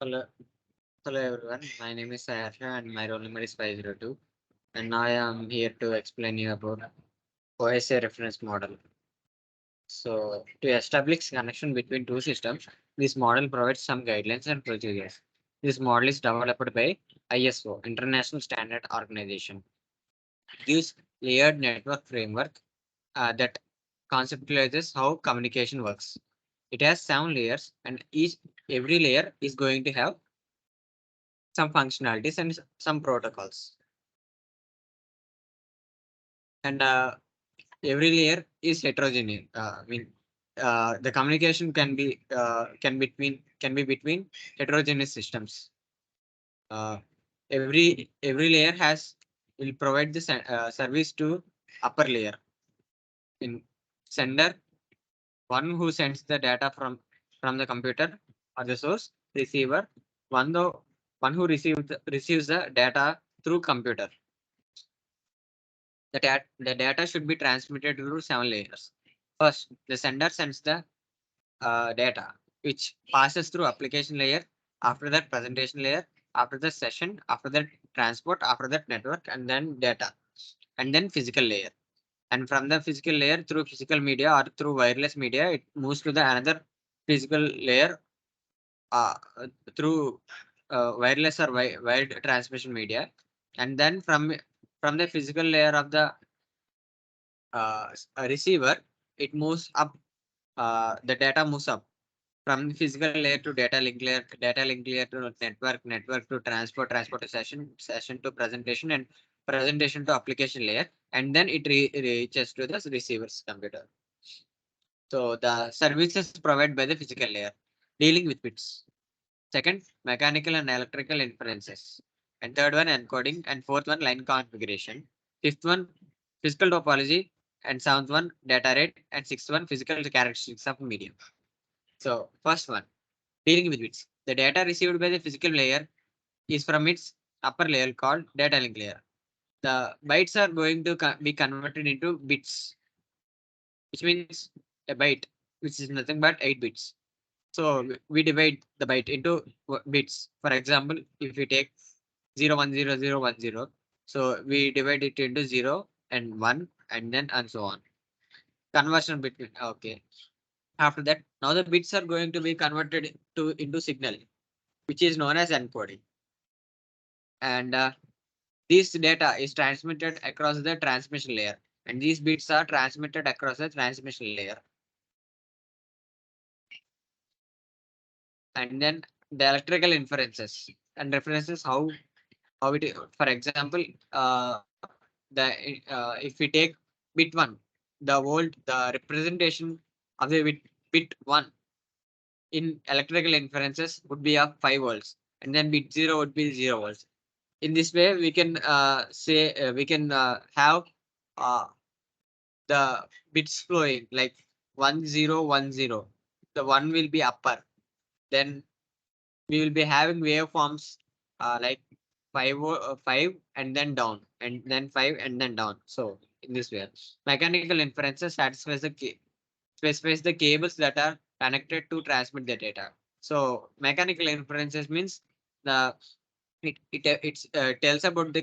Hello, hello everyone. My name is Sayasha and my roll number is 502. And I am here to explain you about OSA reference model. So to establish connection between two systems, this model provides some guidelines and procedures. This model is developed by ISO, International Standard Organization. It gives layered network framework that conceptualizes how communication works. It has 7 layers and every layer is going to have some functionalities and some protocols. And every layer is heterogeneous. The communication can be between heterogeneous systems. Uh, every layer has will provide the service to upper layer. In sender, one who sends the data from the computer or the source. Receiver, one the one who receives the data through computer. The data should be transmitted through 7 layers. First, the sender sends the data, which passes through application layer, after that presentation layer, after the session, after that transport, after that network, and then data, and then physical layer. And from the physical layer through physical media or through wireless media, it moves to the another physical layer uh, through wireless or wired transmission media. And then from the physical layer of the a receiver, it moves up. The data moves up from physical layer to data link layer to network to transport to session to presentation, and presentation to application layer, and then it reaches to the receiver's computer. So the services provided by the physical layer, dealing with bits. Second, mechanical and electrical inferences. And third one, encoding. And fourth one, line configuration. Fifth one, physical topology. And seventh one, data rate. And sixth one, physical characteristics of medium. So first one, dealing with bits. The data received by the physical layer is from its upper layer called data link layer. The bytes are going to be converted into bits, which means a byte, which is nothing but 8 bits. So we divide the byte into bits. For example, if we take 0 1 0 0 1 0, so we divide it into 0 and 1 and then and so on. Conversion between, okay. After that, now the bits are going to be converted to into signal, which is known as encoding. And this data is transmitted across the transmission layer, and these bits are transmitted across the transmission layer. And then the electrical inferences and references how it, for example, if we take bit 1, the representation of the bit 1 in electrical inferences would be of 5 volts, and then bit 0 would be 0 volts. In this way, we can say we can have uh, the bits flowing like 1010. The one will be upper. Then we will be having waveforms like 5 and then down, and then 5 and then down. So in this way, mechanical inferences specifies the cables that are connected to transmit the data. So mechanical inferences means the tells about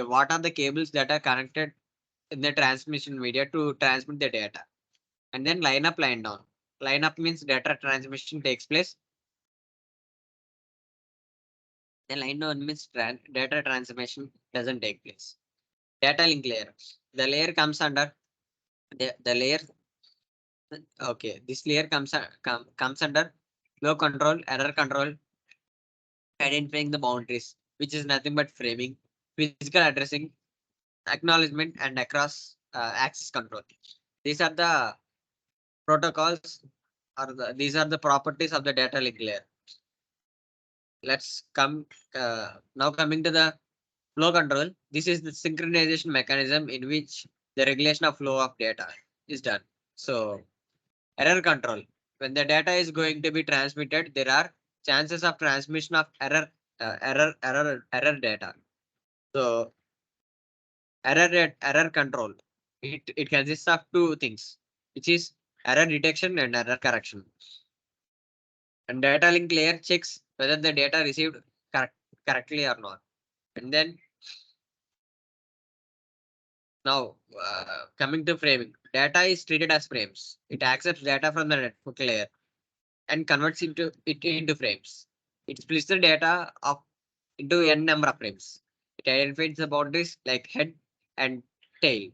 what are the cables that are connected in the transmission media to transmit the data. And then line up, line down. Line up means data transmission takes place. Then line down means data transmission doesn't take place. Data link layer. The layer comes under the layer. Okay, this layer comes under flow control, error control, identifying the boundaries, which is nothing but framing, physical addressing, acknowledgement, and across access control. These are the protocols, or these are the properties of the data link layer. Let's come now coming to the flow control. This is the synchronization mechanism in which the regulation of flow of data is done. So error control. When the data is going to be transmitted, there are chances of transmission of error data. So error control. It consists of two things, which is error detection and error correction. And data link layer checks whether the data received correctly or not. And then now coming to framing, data is treated as frames. It accepts data from the network layer and converts it into frames. It splits the data of into n number of frames. It identifies the boundaries like head and tail.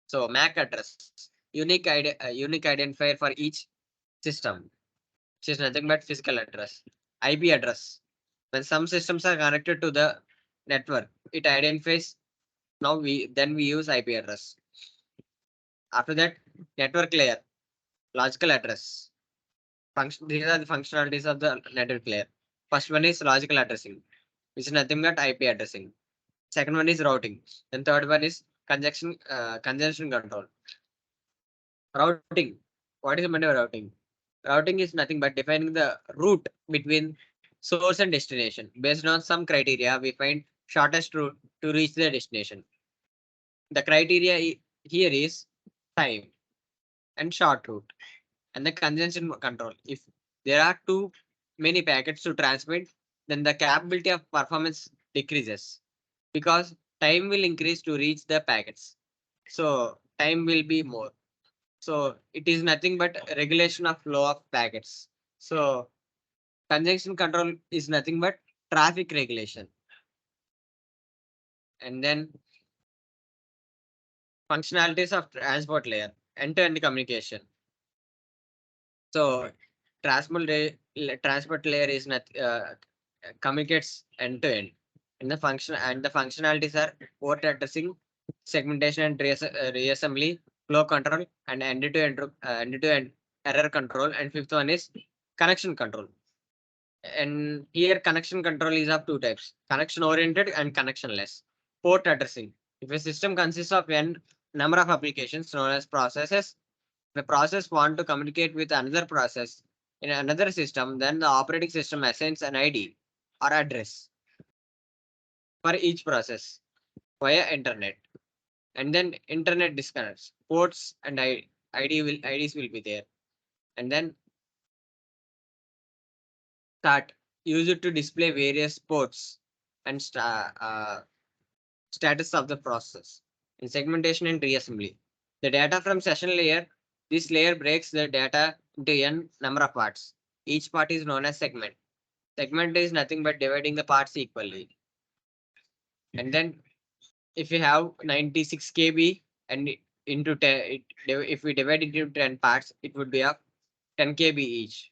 So MAC address, unique identifier for each system, which is nothing but physical address. IP address. When some systems are connected to the network, it identifies. Now we use IP address. After that, network layer, logical address. These are the functionalities of the network layer. First one is logical addressing, which is nothing but IP addressing. Second one is routing. Then third one is congestion control. Routing. What is meant by routing? Routing is nothing but defining the route between source and destination. Based on some criteria, we find shortest route to reach the destination. The criteria here is time and short route and the congestion control. If there are too many packets to transmit, then the capability of performance decreases because time will increase to reach the packets. So time will be more. So it is nothing but regulation of flow of packets. So congestion control is nothing but traffic regulation. And then functionalities of transport layer, end-to-end communication. So transport layer is not communicates end to end. And the functionalities are port addressing, segmentation and reassembly, flow control, and end-to-end error control. And fifth one is connection control. And here connection control is of two types: connection oriented and connectionless. Port addressing. If a system consists of n number of applications known as processes, if a process want to communicate with another process in another system, then the operating system assigns an ID or address for each process via internet. And then internet disconnects. Ports and IDs will be there. And then start use it to display various ports and status of the process. In segmentation and reassembly, the data from session layer, this layer breaks the data into n number of parts. Each part is known as segment. Segment is nothing but dividing the parts equally. And then if you have 96 KB and into 10, if we divide it into 10 parts, it would be of 10 KB each.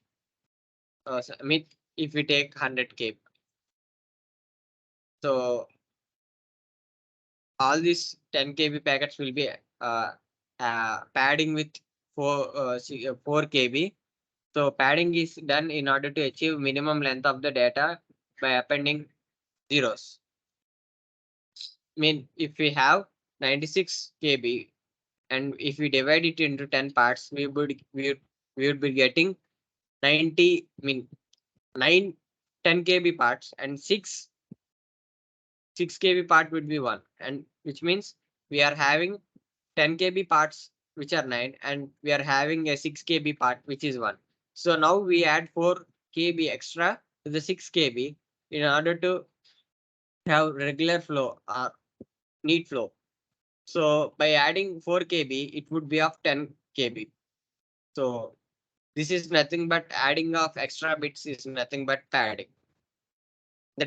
So, I mean, if we take 100 KB. So all these 10 KB packets will be padding with 4 KB. So padding is done in order to achieve minimum length of the data by appending zeros. I mean, if we have 96 KB and if we divide it into 10 parts, we would be getting 90, I mean 9 10 KB parts and 6 KB part would be 1, and which means we are having 10 KB parts which are 9 and we are having a 6 KB part which is 1. So now we add 4 KB extra to the 6 KB in order to have regular flow or neat flow. So by adding 4 KB, it would be of 10 KB. So this is nothing but adding of extra bits is nothing but padding. In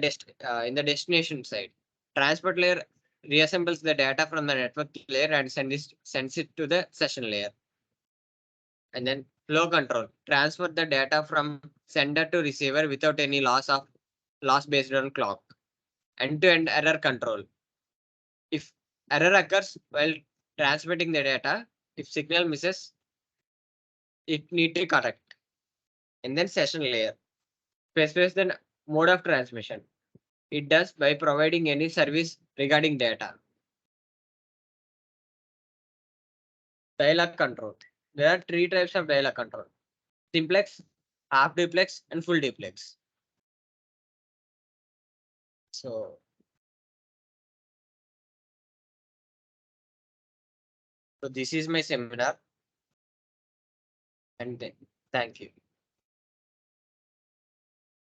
the destination side, transport layer reassembles the data from the network layer and sends it to the session layer. And then flow control, transfer the data from sender to receiver without any loss based on clock. End-to-end error control. If error occurs while transmitting the data, if signal misses, it need to correct. And then session layer specifies the mode of transmission. It does by providing any service regarding data. Dialog control. There are three types of dialog control: simplex, half duplex, and full duplex. So this is my seminar, and thank you.